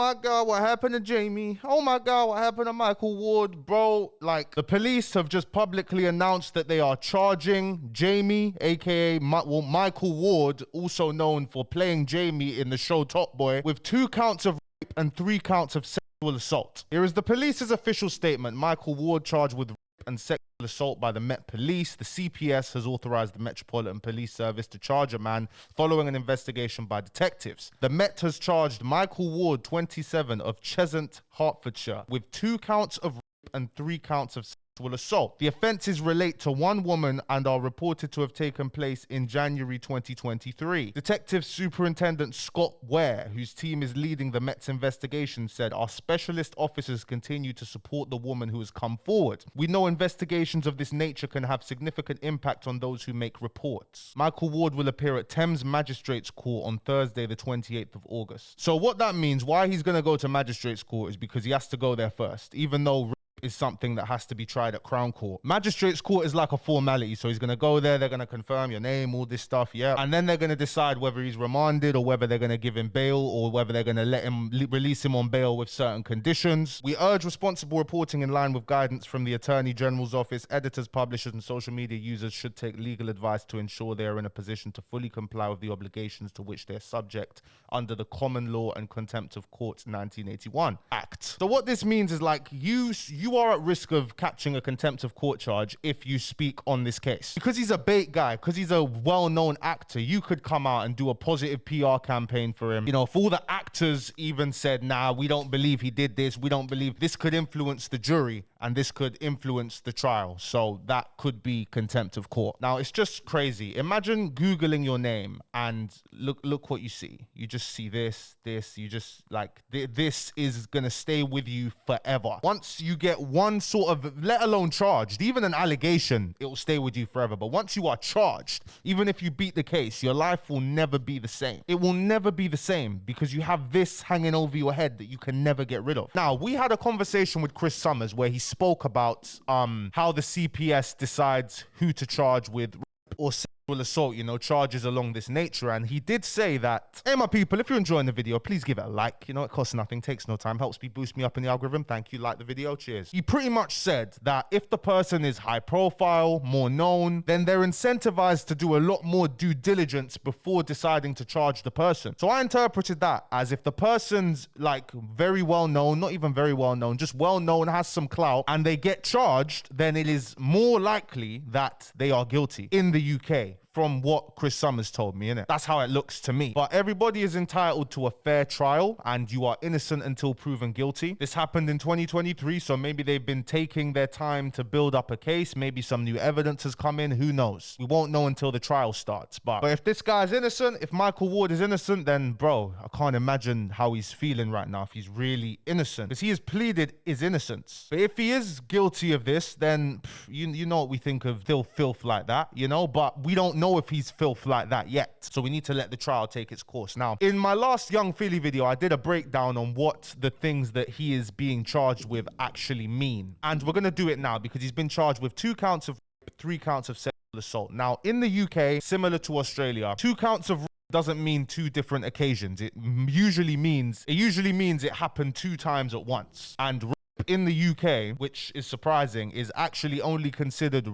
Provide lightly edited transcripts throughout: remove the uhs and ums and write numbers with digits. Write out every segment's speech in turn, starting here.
my God, what happened to Jamie? Oh my God, what happened to Michael Ward? Bro, like, the police have just publicly announced that they are charging Jamie, aka Michael Ward, also known for playing Jamie in the show Top Boy, with 2 counts of rape and 3 counts of sexual assault. Here is the police's official statement. Michael Ward charged with rape and sexual assault by the Met Police. The CPS has authorized the Metropolitan Police Service to charge a man following an investigation by detectives. The Met has charged Michael Ward, 27, of Cheshunt, Hertfordshire, with 2 counts of rape and 3 counts of sexual assault. The offences relate to one woman and are reported to have taken place in January 2023. Detective Superintendent Scott Ware, whose team is leading the Met's investigation, said, "Our specialist officers continue to support the woman who has come forward. We know investigations of this nature can have significant impact on those who make reports." Michael Ward will appear at Thames Magistrates Court on Thursday, the 28th of August. So what that means, why he's going to go to Magistrates Court, is because he has to go there first, even though is something that has to be tried at Crown Court. Magistrates Court is like a formality, so he's going to go there, they're going to confirm your name, all this stuff, yeah, and then they're going to decide whether he's remanded or whether they're going to give him bail or whether they're going to let him release him on bail with certain conditions. We urge responsible reporting in line with guidance from the Attorney General's office. Editors, publishers, and social media users should take legal advice to ensure they are in a position to fully comply with the obligations to which they are subject under the Common Law and Contempt of Courts 1981 Act. So what this means is, like, you are at risk of catching a contempt of court charge if you speak on this case. Because he's a bait guy, because he's a well-known actor, you could come out and do a positive PR campaign for him. You know, if all the actors even said, nah, we don't believe he did this, we don't believe, this could influence the jury and this could influence the trial. So that could be contempt of court. Now, it's just crazy. Imagine Googling your name and look what you see. You just see this, you just, like, this is gonna stay with you forever. Once you get one sort of, let alone charged, even an allegation, it will stay with you forever. But once you are charged, even if you beat the case, your life will never be the same. It will never be the same because you have this hanging over your head that you can never get rid of. Now, we had a conversation with Chris Summers where he spoke about how the CPS decides who to charge with rape or sexual assault, you know, charges along this nature. And he did say that, hey, my people, if you're enjoying the video, please give it a like. You know, it costs nothing, takes no time, helps me boost me up in the algorithm. Thank you. Like the video. Cheers. He pretty much said that if the person is high profile, more known, then they're incentivized to do a lot more due diligence before deciding to charge the person. So I interpreted that as if the person's, like, very well known, not even very well known, just well known, has some clout, and they get charged, then it is more likely that they are guilty in the UK. From what Chris Summers told me, innit? That's how it looks to me. But everybody is entitled to a fair trial, and you are innocent until proven guilty. This happened in 2023, so maybe they've been taking their time to build up a case. Maybe some new evidence has come in. Who knows? We won't know until the trial starts. But if this guy's innocent, if Michael Ward is innocent, then, bro, I can't imagine how he's feeling right now if he's really innocent. Because he has pleaded his innocence. But if he is guilty of this, then you know what we think of still filth like that, you know? But we don't know if he's filth like that yet. So we need to let the trial take its course. Now, in my last Young Philly video, I did a breakdown on what the things that he is being charged with actually mean. And we're going to do it now because he's been charged with 2 counts of rape, 3 counts of sexual assault. Now, in the UK, similar to Australia, 2 counts of rape doesn't mean 2 different occasions. It usually means it happened 2 times at once. And rape in the UK, which is surprising, is actually only considered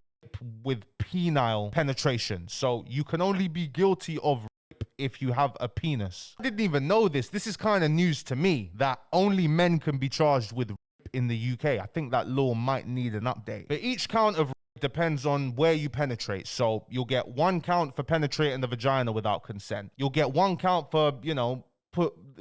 with penile penetration. So you can only be guilty of rape if you have a penis. I didn't even know this. This is kind of news to me, that only men can be charged with rape in the UK. I think that law might need an update. But each count of rape depends on where you penetrate. So you'll get 1 count for penetrating the vagina without consent. You'll get 1 count for, you know,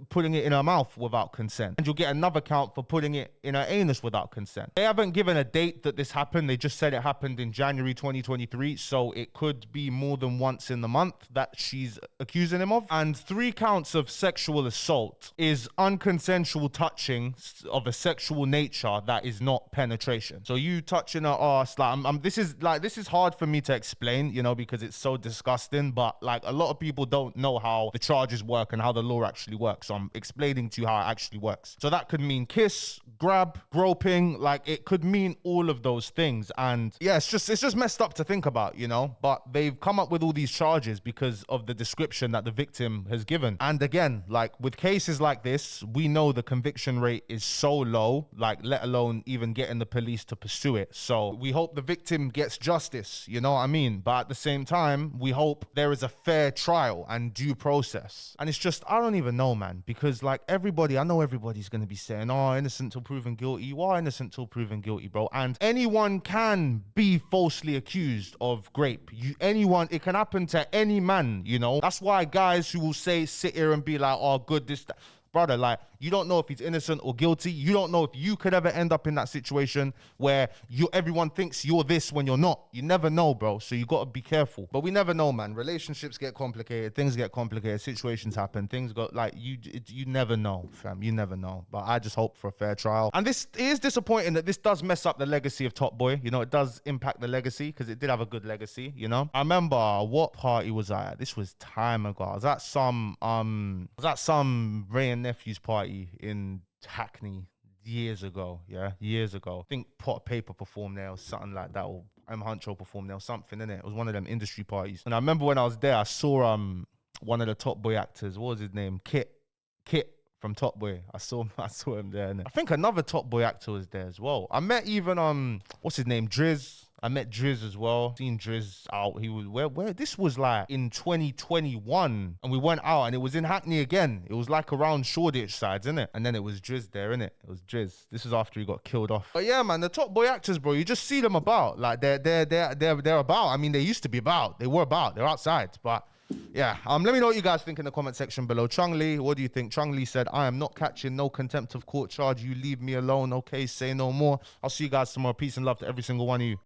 putting it in her mouth without consent. And you'll get another count for putting it in her anus without consent. They haven't given a date that this happened. They just said it happened in January 2023. So it could be more than once in the month that she's accusing him of. And 3 counts of sexual assault is unconsensual touching of a sexual nature that is not penetration. So you touching her ass, like, this is hard for me to explain, you know, because it's so disgusting. But, like, a lot of people don't know how the charges work and how the law actually works. So I'm explaining to you how it actually works. So that could mean kiss, grab, groping, like it could mean all of those things. And yeah, it's just messed up to think about, you know, but they've come up with all these charges because of the description that the victim has given. And again, like with cases like this, we know the conviction rate is so low, like let alone even getting the police to pursue it. So we hope the victim gets justice, you know what I mean? But at the same time, we hope there is a fair trial and due process. And it's just, I don't even know, man, because like I know everybody's going to be saying, oh, innocent till proven guilty. You are innocent till proven guilty, bro. And anyone can be falsely accused of rape. It can happen to any man, you know? That's why guys who will sit here and be like, oh, good, this, that. Brother, like, you don't know if he's innocent or guilty. You don't know if you could ever end up in that situation where everyone thinks you're this when you're not. You never know, bro. So you got to be careful. But we never know, man. Relationships get complicated. Things get complicated. Situations happen. Things go, like, you never know, fam. You never know. But I just hope for a fair trial. And this is disappointing that this does mess up the legacy of Top Boy. You know, it does impact the legacy because it did have a good legacy, you know? I remember what party was I at? This was time ago. I was at some Ray and Nephew's party in Hackney years ago. I think Pot of Paper performed there or something like that, or M Huncho performed there or something, innit? It was one of them industry parties. And I remember when I was there, I saw one of the Top Boy actors. What was his name? Kit from Top Boy. I saw him there. Innit? I think another Top Boy actor was there as well. I met even what's his name? Driz. I met Driz as well. Seen Driz out. He was where this was like in 2021, and we went out, and it was in Hackney again. It was like around Shoreditch sides, innit? And then it was Driz there, innit? It was Driz. This is after he got killed off. But yeah, man, the Top Boy actors, bro, you just see them about. Like they're about. I mean, they used to be about. They were about. They're outside, but. Yeah, let me know what you guys think in the comment section below. Chung Lee, what do you think? Chung Lee said, I am not catching no contempt of court charge. You leave me alone. Okay, say no more. I'll see you guys tomorrow. Peace and love to every single one of you.